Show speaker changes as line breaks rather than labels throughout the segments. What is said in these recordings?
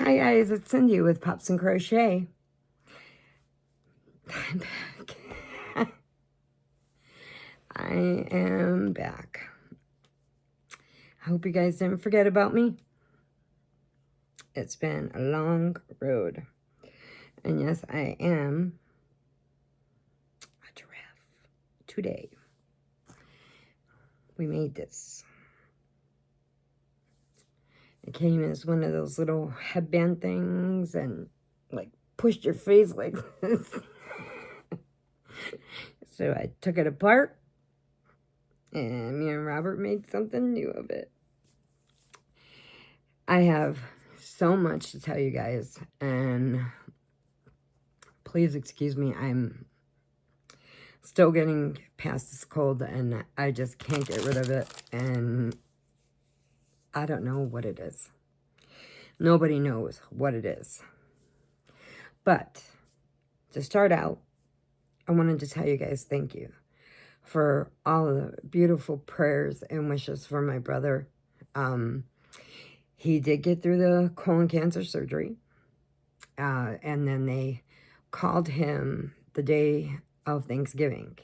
Hi guys, it's Cindy with Pups and Crochet. I'm back. I am back. I hope you guys didn't forget about me. It's been a long road. And yes, I am a giraffe today. We made this. It came as one of those little headband things and like pushed your face like this. So I took it apart and me and Robert made something new of it. I have so much to tell you guys, and please excuse me, I'm still getting past this cold, and I just can't get rid of it, and I don't know what it is. Nobody knows what it is. But to start out, I wanted to tell you guys thank you for all the beautiful prayers and wishes for my brother. He did get through the colon cancer surgery, and then they called him the day of Thanksgiving.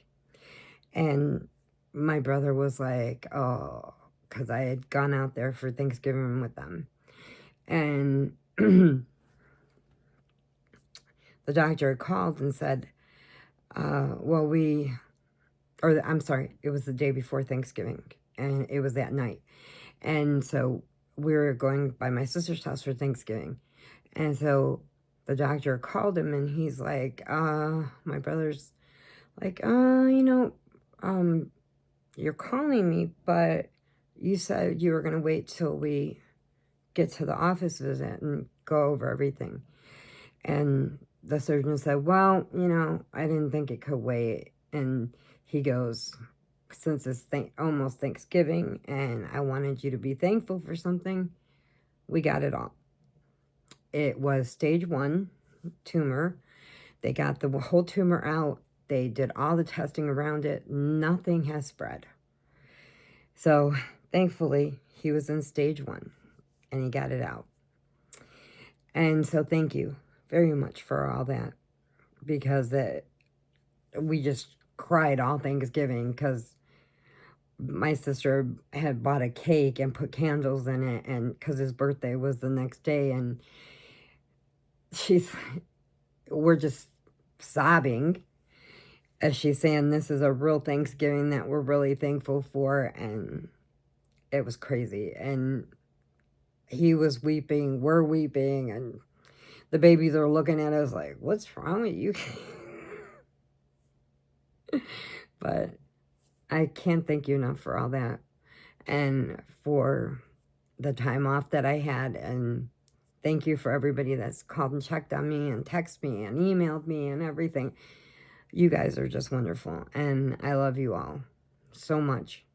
And my brother was like, oh, because I had gone out there for Thanksgiving with them. And the doctor called and said, I'm sorry, it was the day before Thanksgiving, and it was that night. And so we were going by my sister's house for Thanksgiving. And so the doctor called him, and he's like, my brother's like, you're calling me, but you said you were going to wait till we get to the office visit and go over everything. And the surgeon said, well, I didn't think it could wait. And he goes, since it's almost Thanksgiving and I wanted you to be thankful for something, we got it all. It was stage 1 tumor. They got the whole tumor out. They did all the testing around it. Nothing has spread. So thankfully, he was in stage 1 and he got it out. And so thank you very much for all that, because we just cried all Thanksgiving because my sister had bought a cake and put candles in it, and because his birthday was the next day, and we're just sobbing as she's saying this is a real Thanksgiving that we're really thankful for. And it was crazy, and he was weeping, we're weeping, and the babies are looking at us like, what's wrong with you? But I can't thank you enough for all that, and for the time off that I had, and thank you for everybody that's called and checked on me and texted me and emailed me and everything. You guys are just wonderful, and I love you all so much.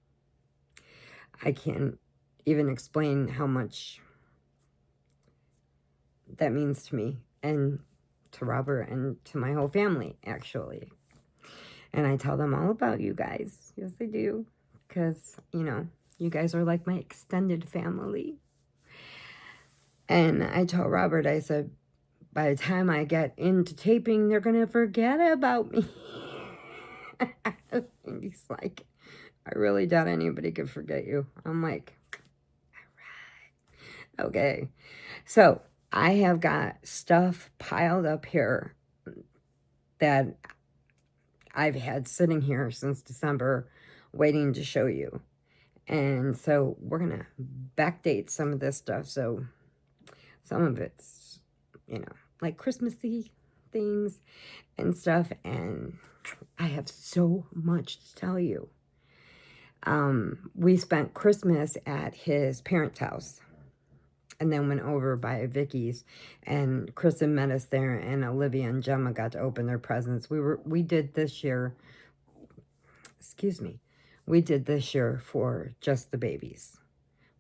I can't even explain how much that means to me and to Robert and to my whole family, actually. And I tell them all about you guys. Yes, I do. Because, you guys are like my extended family. And I told Robert, I said, by the time I get into taping, they're going to forget about me. And he's like, I really doubt anybody could forget you. I'm like, all right. Okay. So I have got stuff piled up here that I've had sitting here since December waiting to show you. And so we're going to backdate some of this stuff. So some of it's, like Christmassy things and stuff. And I have so much to tell you. We spent Christmas at his parents' house, and then went over by Vicky's, and Kristen met us there, and Olivia and Gemma got to open their presents. We did this year for just the babies.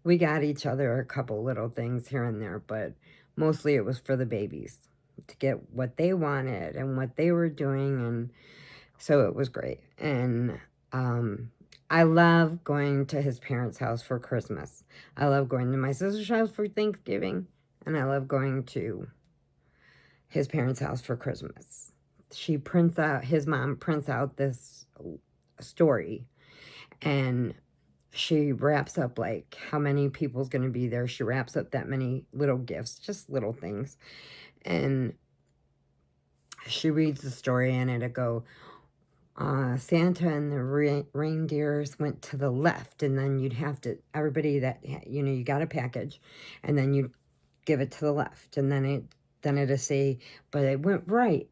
We got each other a couple little things here and there, but mostly it was for the babies to get what they wanted and what they were doing, and so it was great. And I love going to his parents' house for Christmas. I love going to my sister's house for Thanksgiving. and I love going to his parents' house for Christmas. His mom prints out this story, and she wraps up like how many people's going to be there. She wraps up that many little gifts, just little things. And she reads the story, and it'll go, Santa and the reindeers went to the left, and then you'd have to, everybody that, you got a package, and then you'd give it to the left, and then it'd say, but it went right,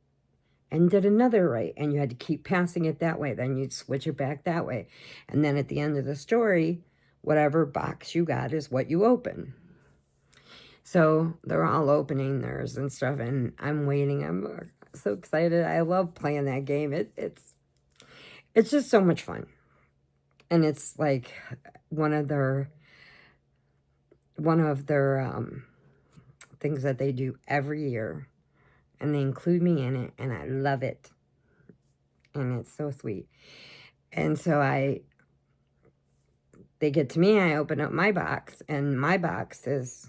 and did another right, and you had to keep passing it that way, then you'd switch it back that way, and then at the end of the story, whatever box you got is what you open. So they're all opening theirs and stuff, and I'm waiting. I'm so excited. I love playing that game. It's just so much fun. And it's like one of their things that they do every year. And they include me in it, and I love it. And it's so sweet. And so they get to me, I open up my box, and my box is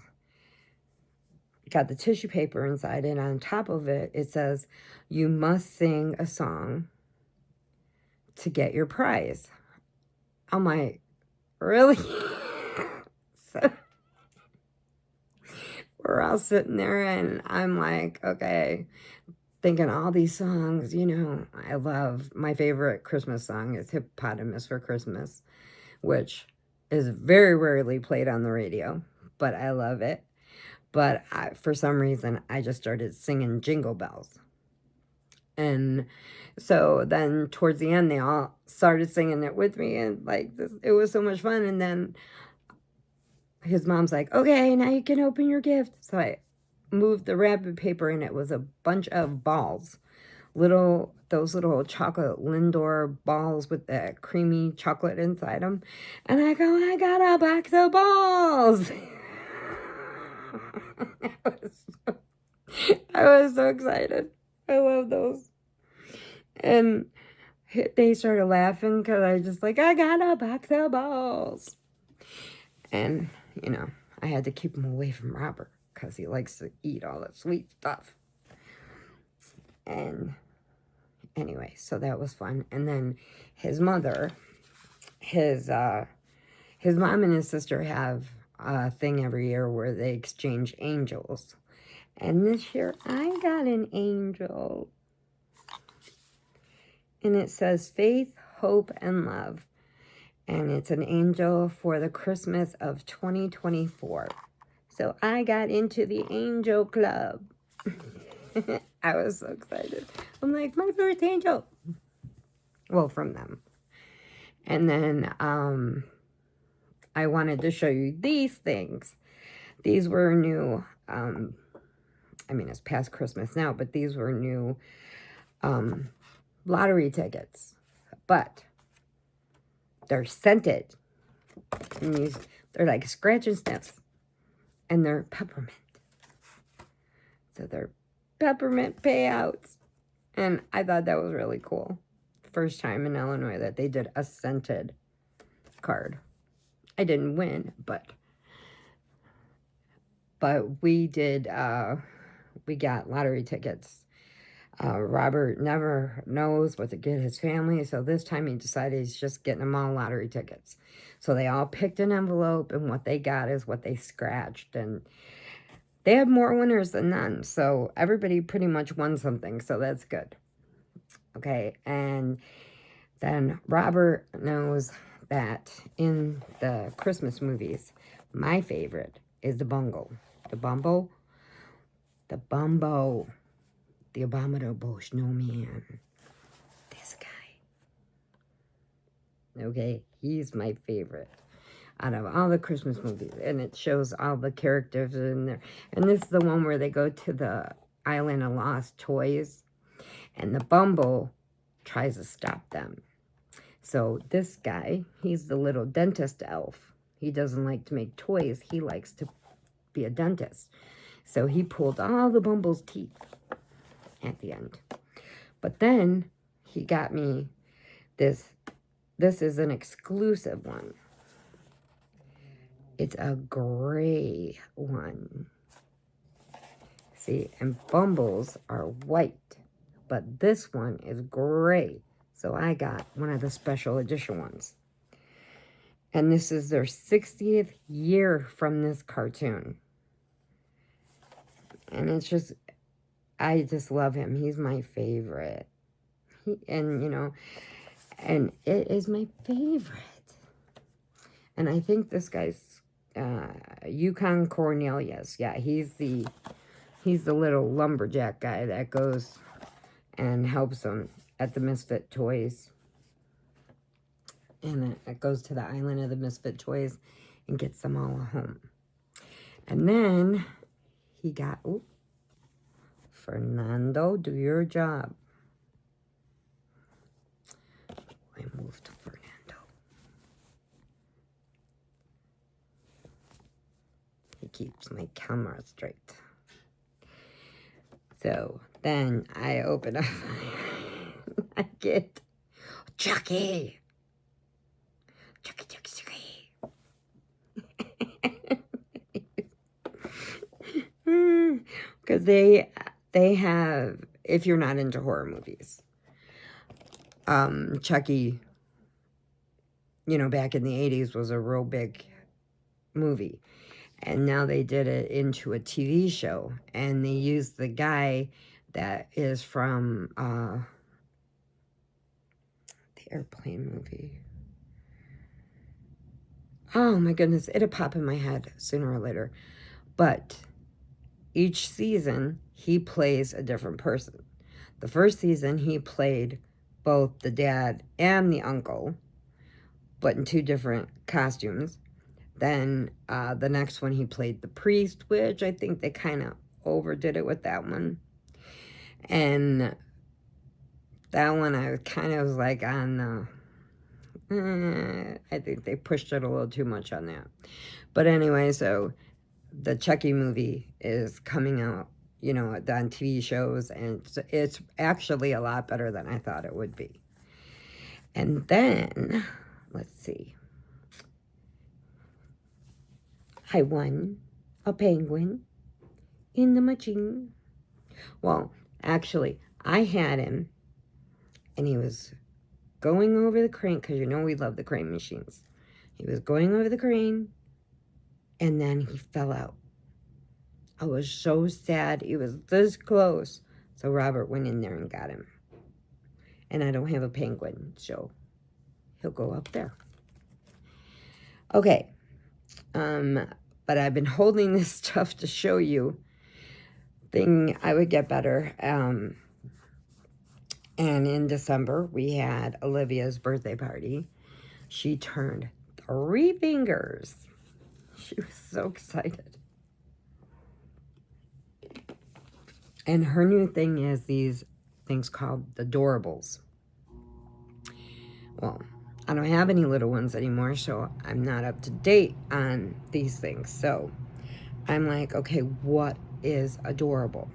got the tissue paper inside, and on top of it, it says, you must sing a song to get your prize. I'm like, really? So we're all sitting there, and I'm like, okay, thinking all these songs, I love. My favorite Christmas song is Hippopotamus for Christmas, which is very rarely played on the radio, but I love it. But for some reason, I just started singing Jingle Bells. And so then towards the end, they all started singing it with me, and it was so much fun. And then his mom's like, okay, now you can open your gift. So I moved the wrapping paper, and it was a bunch of balls, those little chocolate Lindor balls with that creamy chocolate inside them. And I go, I got a box of balls. I was so excited. I love those. And they started laughing because I just I got a box of balls. And, I had to keep him away from Robert because he likes to eat all that sweet stuff. And anyway, so that was fun. And then his mother, his mom and his sister have a thing every year where they exchange angels. And this year, I got an angel. And it says faith, hope, and love. And it's an angel for the Christmas of 2024. So I got into the angel club. I was so excited. I'm like, my first angel. Well, from them. And then I wanted to show you these things. These were new. It's past Christmas now, but these were new lottery tickets. But they're scented. And they're like scratch and sniffs. And they're peppermint. So they're peppermint payouts. And I thought that was really cool. First time in Illinois that they did a scented card. I didn't win, but we did, we got lottery tickets. Robert never knows what to get his family, so this time he decided he's just getting them all lottery tickets. So they all picked an envelope, and what they got is what they scratched, and they had more winners than none, so everybody pretty much won something, so that's good. Okay, and then Robert knows that in the Christmas movies, my favorite is the Bungo. The Bumbo. The abominable snowman. This guy. Okay, he's my favorite out of all the Christmas movies. And it shows all the characters in there. And this is the one where they go to the Island of Lost Toys. And the Bumble tries to stop them. So this guy, he's the little dentist elf. He doesn't like to make toys. He likes to be a dentist. So he pulled all the Bumble's teeth at the end. But then he got me this. This is an exclusive one. It's a gray one. See, and Bumbles are white, but this one is gray. So I got one of the special edition ones. And this is their 60th year from this cartoon. And it's just, I just love him. He's my favorite. And, you know, and it is my favorite. And I think this guy's Yukon Cornelius. Yeah, he's the little lumberjack guy that goes and helps them at the Misfit Toys. And it goes to the island of the Misfit Toys and gets them all home. And then he got, oh, Fernando, do your job. I moved to Fernando. He keeps my camera straight. So then I open up. I get Chucky. Chucky. Because they have, if you're not into horror movies, Chucky, you know, back in the 80s was a real big movie. And now they did it into a TV show. And they used the guy that is from the Airplane movie. Oh my goodness, it'll pop in my head sooner or later. But each season, he plays a different person. The first season, he played both the dad and the uncle, but in 2 different costumes. Then the next one, he played the priest, which I think they kind of overdid it with that one. And that one, I kind of was like on the... I think they pushed it a little too much on that. But anyway, so the Chucky movie is coming out, you know, on TV shows, and it's actually a lot better than I thought it would be. And then, let's see. I won a penguin in the machine. Well, actually, I had him, and he was going over the crane, because you know we love the crane machines. He was going over the crane, and then he fell out. I was so sad. He was this close. So Robert went in there and got him. And I don't have a penguin, so he'll go up there. Okay. But I've been holding this stuff to show you. Thing I would get better. And in December, we had Olivia's birthday party. She turned 3 fingers. She was so excited. And her new thing is these things called the Adorables. Well, I don't have any little ones anymore, so I'm not up to date on these things. So I'm like, okay, what is adorable?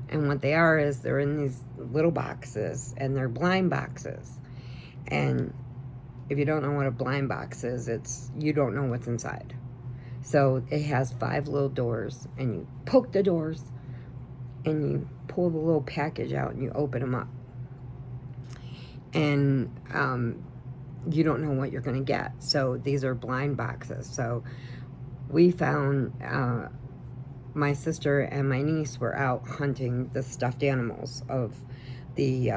And what they are is they're in these little boxes, and they're blind boxes. And if you don't know what a blind box is, it's you don't know what's inside. So it has 5 little doors, and you poke the doors, and you pull the little package out, and you open them up. And you don't know what you're going to get. So these are blind boxes. So we found... my sister and my niece were out hunting the stuffed animals of the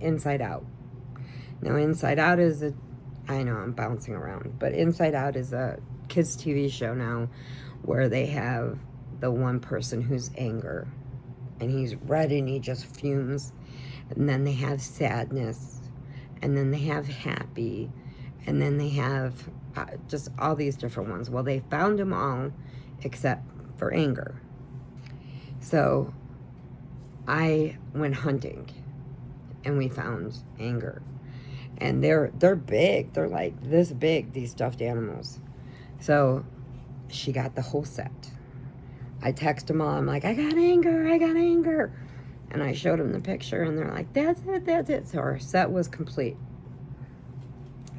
Inside Out. Now, Inside Out is I know I'm bouncing around, but Inside Out is a kids' TV show now where they have the one person who's anger, and he's red and he just fumes, and then they have sadness, and then they have happy, and then they have just all these different ones. Well, they found them all except for anger. So I went hunting, and we found anger. And they're big. They're like this big, these stuffed animals. So she got the whole set. I text them all. I'm like, I got anger. And I showed them the picture, and they're like, that's it. So our set was complete.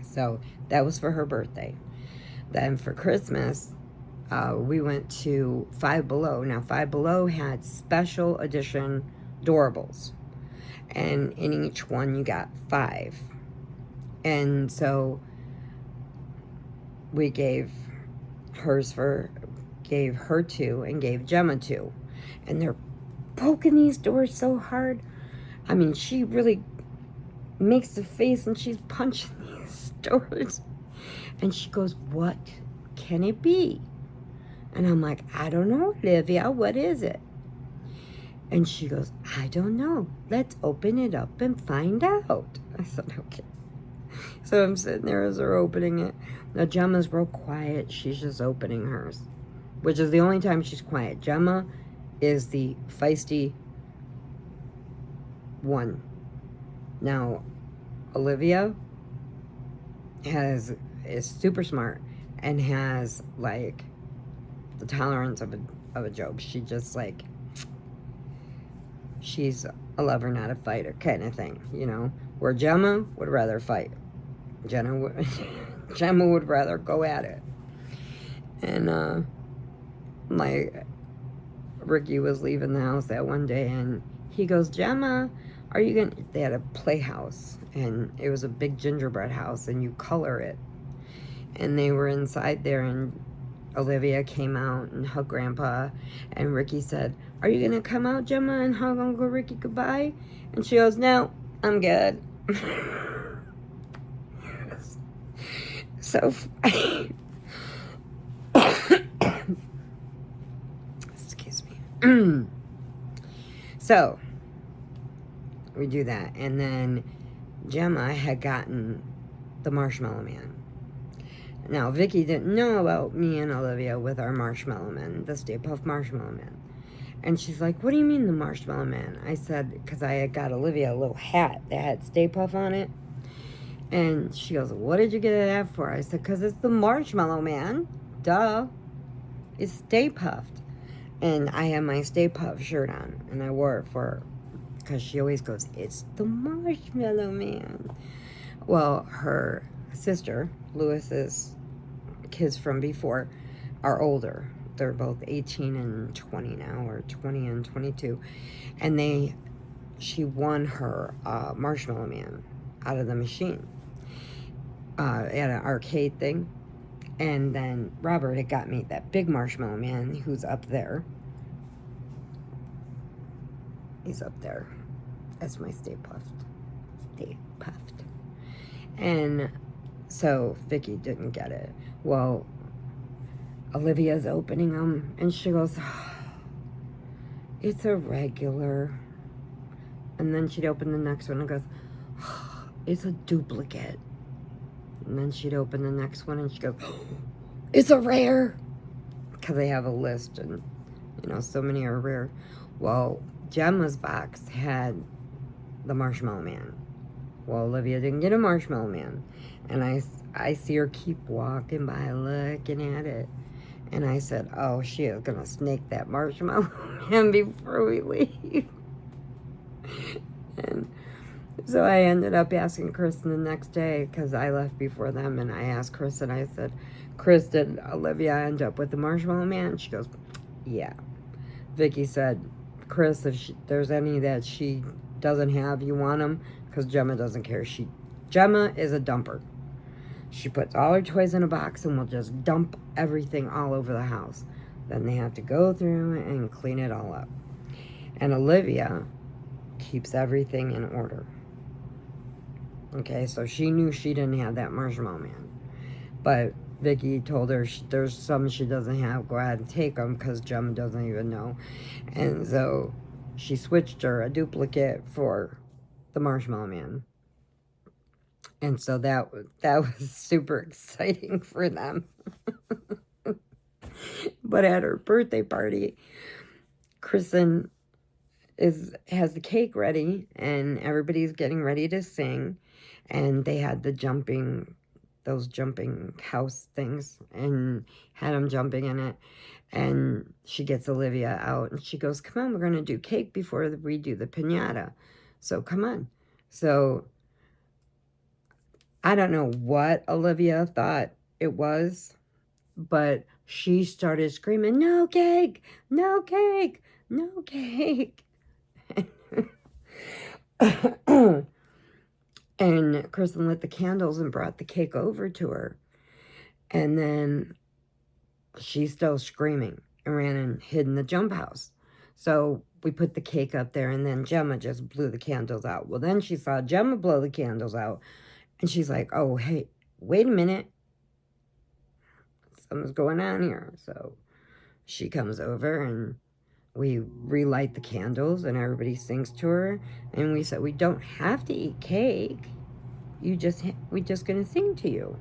So that was for her birthday. Then for Christmas, we went to Five Below. Now, Five Below had special edition doorables, and in each one you got 5. And so we gave her 2 and gave Gemma 2. And they're poking these doors so hard. I mean, she really makes the face and she's punching these doors. And she goes, what can it be? And I'm like, I don't know, Olivia, what is it? And she goes, I don't know. Let's open it up and find out. I said, okay. So I'm sitting there as they're opening it. Now, Gemma's real quiet. She's just opening hers, which is the only time she's quiet. Gemma is the feisty one. Now, Olivia is super smart and has, like, the tolerance of a Job. She just, like, she's a lover, not a fighter kind of thing, you know? Where Gemma would rather fight. Gemma would rather go at it. And, like, Ricky was leaving the house that one day, and he goes, Gemma, are you gonna... They had a playhouse, and it was a big gingerbread house, and you color it. And they were inside there, and Olivia came out and hugged Grandpa, and Ricky said, are you gonna come out, Gemma, and hug Uncle Ricky goodbye? And she goes, no, I'm good. So excuse me. So we do that, and then Gemma had gotten the Marshmallow Man. Now, Vicky didn't know about me and Olivia with our Marshmallow Man, the Stay Puft Marshmallow Man. And she's like, what do you mean the Marshmallow Man? I said, because I had got Olivia a little hat that had Stay Puft on it. And she goes, what did you get that for? I said, because it's the Marshmallow Man. Duh. It's Stay Puft. And I had my Stay Puft shirt on, and I wore it for her, because she always goes, it's the Marshmallow Man. Well, her sister, Lewis's kids from before, are older. They're both 18 and 20 now, or 20 and 22. And she won her Marshmallow Man out of the machine at an arcade thing. And then Robert had got me that big Marshmallow Man who's up there. He's up there. That's my Stay Puft. Stay Puft. And so Vicky didn't get it. Well, Olivia's opening them, and she goes, oh, it's a regular. And then she'd open the next one and goes, oh, it's a duplicate. And then she'd open the next one and she'd go, oh, it's a rare. Because they have a list, and, you know, so many are rare. Well, Gemma's box had the Marshmallow Man. Well, Olivia didn't get a Marshmallow Man. And I see her keep walking by looking at it. And I said, oh, she is going to snake that Marshmallow Man before we leave. And so I ended up asking Kristen the next day, because I left before them, and I asked Kristen, I said, Chris, did Olivia end up with the Marshmallow Man? She goes, yeah. Vicky said, Chris, if there's any that she doesn't have, you want them? Because Gemma doesn't care. Gemma is a dumper. She puts all her toys in a box and will just dump everything all over the house. Then they have to go through and clean it all up. And Olivia keeps everything in order. Okay, so she knew she didn't have that Marshmallow Man. But Vicky told her there's some she doesn't have, go ahead and take them, because Gemma doesn't even know. And so she switched her a duplicate for the Marshmallow Man. And so that was super exciting for them. But at her birthday party, Kristen has the cake ready, and everybody's getting ready to sing. And they had those jumping house things, and had them jumping in it. And she gets Olivia out, and she goes, come on, we're going to do cake before we do the piñata. So come on. So I don't know what Olivia thought it was, but she started screaming, no cake, no cake, no cake. And Kristen lit the candles and brought the cake over to her. And then she's still screaming and ran and hid in the jump house. So we put the cake up there, and then Gemma just blew the candles out. Well, then she saw Gemma blow the candles out, and she's like, oh, hey, wait a minute. Something's going on here. So she comes over, and we relight the candles, and everybody sings to her. And we said, we don't have to eat cake. We're just going to sing to you.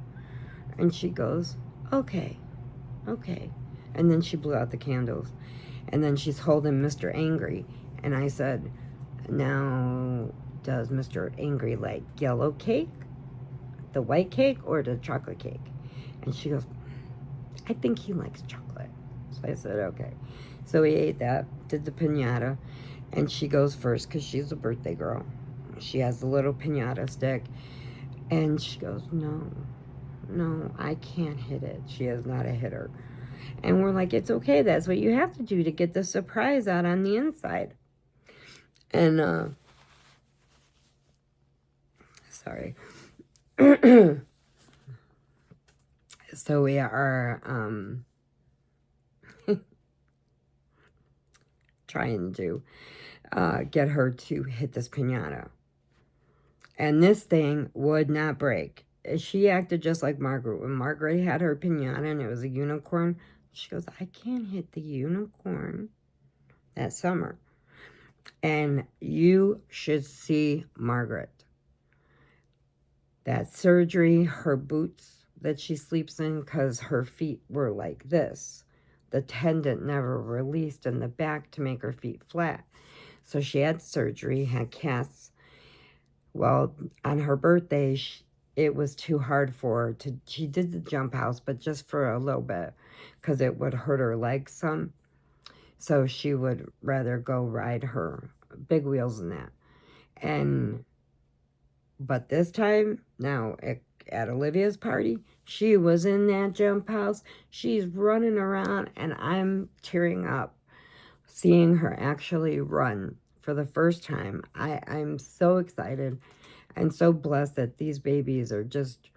And she goes, okay. And then she blew out the candles. And then she's holding Mr. Angry. And I said, now, does Mr. Angry like yellow cake, the white cake, or the chocolate cake? And she goes, I think he likes chocolate. So I said, okay. So we ate that, did the piñata, and she goes first because she's a birthday girl. She has the little piñata stick, and she goes, no, I can't hit it. She is not a hitter. And we're like, it's okay. That's what you have to do to get the surprise out on the inside. And, sorry. So we are, trying to get her to hit this piñata. And this thing would not break. She acted just like Margaret. When Margaret had her piñata and it was a unicorn, she goes, I can't hit the unicorn that summer. And you should see Margaret. That surgery, her boots that she sleeps in, because her feet were like this. The tendon never released in the back to make her feet flat. So she had surgery, had casts. Well, on her birthday, it was too hard for her to, she did the jump house, but just for a little bit, because it would hurt her legs some. So she would rather go ride her big wheels and that. But this time, now at Olivia's party, she was in that jump house. She's running around, and I'm tearing up seeing her actually run for the first time. I'm so excited and so blessed that these babies are just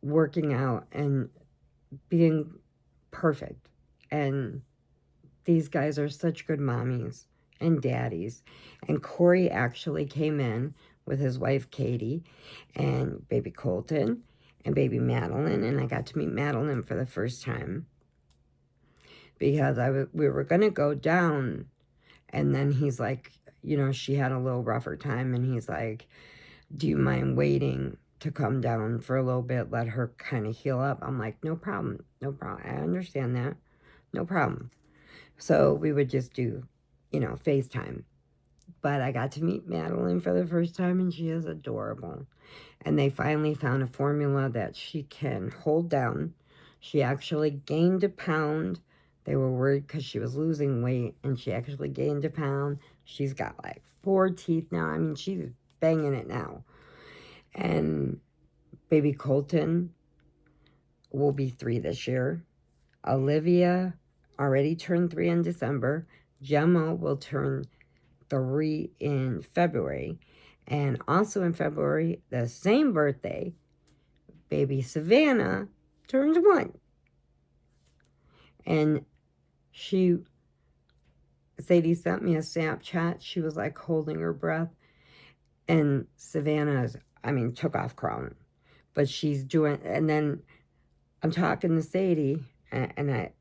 working out and being perfect. And these guys are such good mommies and daddies. And Corey actually came in with his wife Katie and baby Colton and baby Madeline, and I got to meet Madeline for the first time because we were going to go down, and then he's like, you know, she had a little rougher time, and he's like, do you mind waiting to come down for a little bit, let her kind of heal up? I'm like, no problem, I understand that, no problem. So we would just do, you know, FaceTime. But I got to meet Madeline for the first time, and she is adorable. And they finally found a formula that she can hold down. She actually gained a pound. They were worried because she was losing weight, and she actually gained a pound. She's got like 4 teeth now. I mean, she's banging it now. And baby Colton will be 3 this year. Olivia already turned 3 in December. Gemma will turn 3 in February. And also in February, the same birthday, baby Savannah turns 1. And Sadie sent me a Snapchat. She was like holding her breath. And Savannah took off crying. But she's doing, and then I'm talking to Sadie, and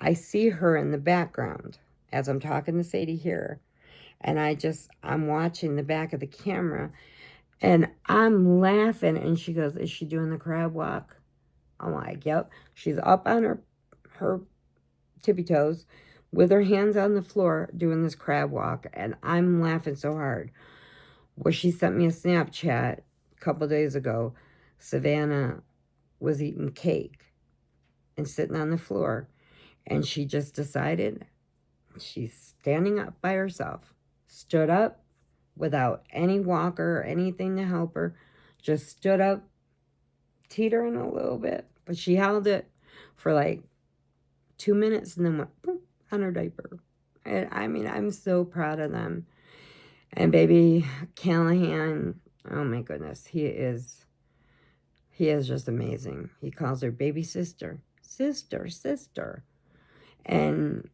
I see her in the background as I'm talking to Sadie here. And I'm watching the back of the camera, and I'm laughing, and she goes, is she doing the crab walk? I'm like, yep. She's up on her tippy toes with her hands on the floor doing this crab walk, and I'm laughing so hard. Well, she sent me a Snapchat a couple days ago. Savannah was eating cake and sitting on the floor, and she just decided she's standing up by herself. Stood up without any walker or anything to help her. Just stood up, teetering a little bit, But she held it for like 2 minutes and then went boop, on her diaper. And I mean, I'm so proud of them. And baby Callahan, oh my goodness, he is just amazing. He calls her baby sister, sister, sister. And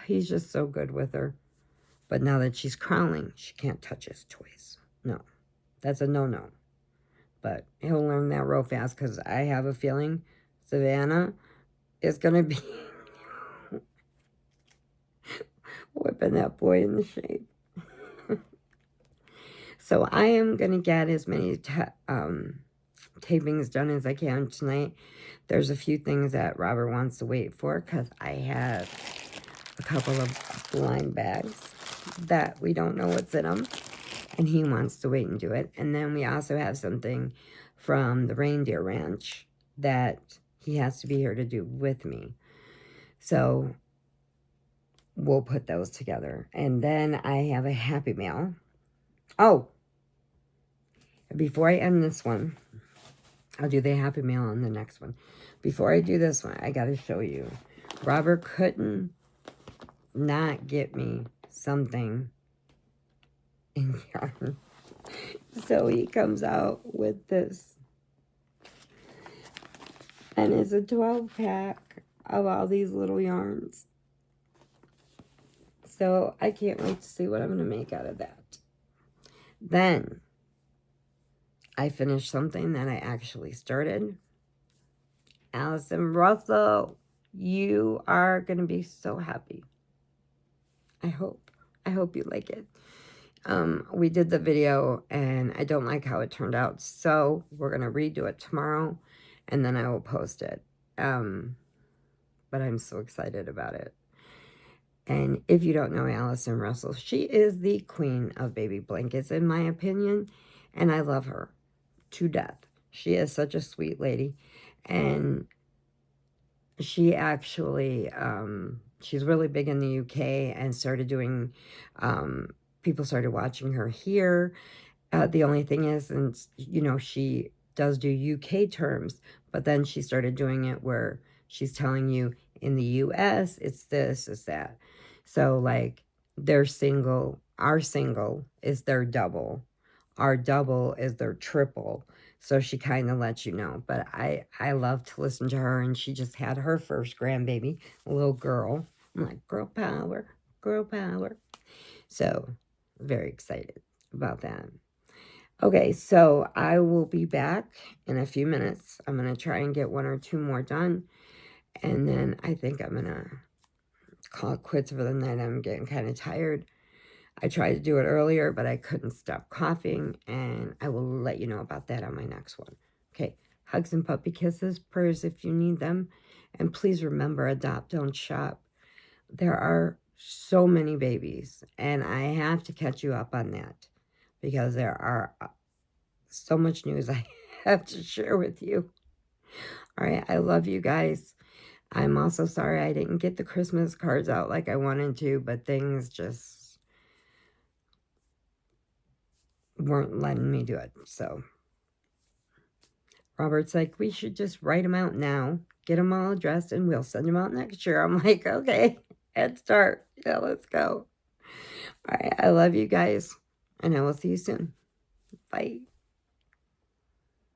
he's just so good with her. But now that she's crawling, she can't touch his toys. No, that's a no-no. But he'll learn that real fast because I have a feeling Savannah is going to be whipping that boy in the shape. So I am going to get as many tapings done as I can tonight. There's a few things that Robert wants to wait for because I have a couple of blind bags that we don't know what's in them. And he wants to wait and do it. And then we also have something from the reindeer ranch that he has to be here to do with me. So we'll put those together. And then I have a Happy Mail. Oh, before I end this one, I'll do the Happy Mail on the next one. Before I do this one, I got to show you. Robert couldn't not get me something in yarn. So he comes out with this. And it's a 12-pack of all these little yarns. So I can't wait to see what I'm going to make out of that. Then I finished something that I actually started. Allison Russell, you are going to be so happy. I hope you like it. We did the video and I don't like how it turned out. So we're going to redo it tomorrow and then I will post it. But I'm so excited about it. And if you don't know Allison Russell, she is the queen of baby blankets, in my opinion. And I love her to death. She is such a sweet lady. And she actually, she's really big in the UK and started doing, people started watching her here. The only thing is, and you know, she does do UK terms, but then she started doing it where she's telling you in the US, it's this, it's that. So like their single, our single is their double. Our double is their triple. So she kind of lets you know. But I love to listen to her. And she just had her first grandbaby, a little girl. I'm like, girl power, girl power. So very excited about that. Okay, so I will be back in a few minutes. I'm going to try and get 1 or 2 more done. And then I think I'm going to call it quits for the night. I'm getting kind of tired. I tried to do it earlier, but I couldn't stop coughing. And I will let you know about that on my next one. Okay, hugs and puppy kisses, prayers if you need them. And please remember, adopt, don't shop. There are so many babies. And I have to catch you up on that. Because there are so much news I have to share with you. All right, I love you guys. I'm also sorry I didn't get the Christmas cards out like I wanted to, but things just weren't letting me do it. So Robert's like, we should just write them out now, get them all addressed, and we'll send them out next year. I'm like, okay, head start. Yeah, let's go. All right, I love you guys, and I will see you soon. Bye.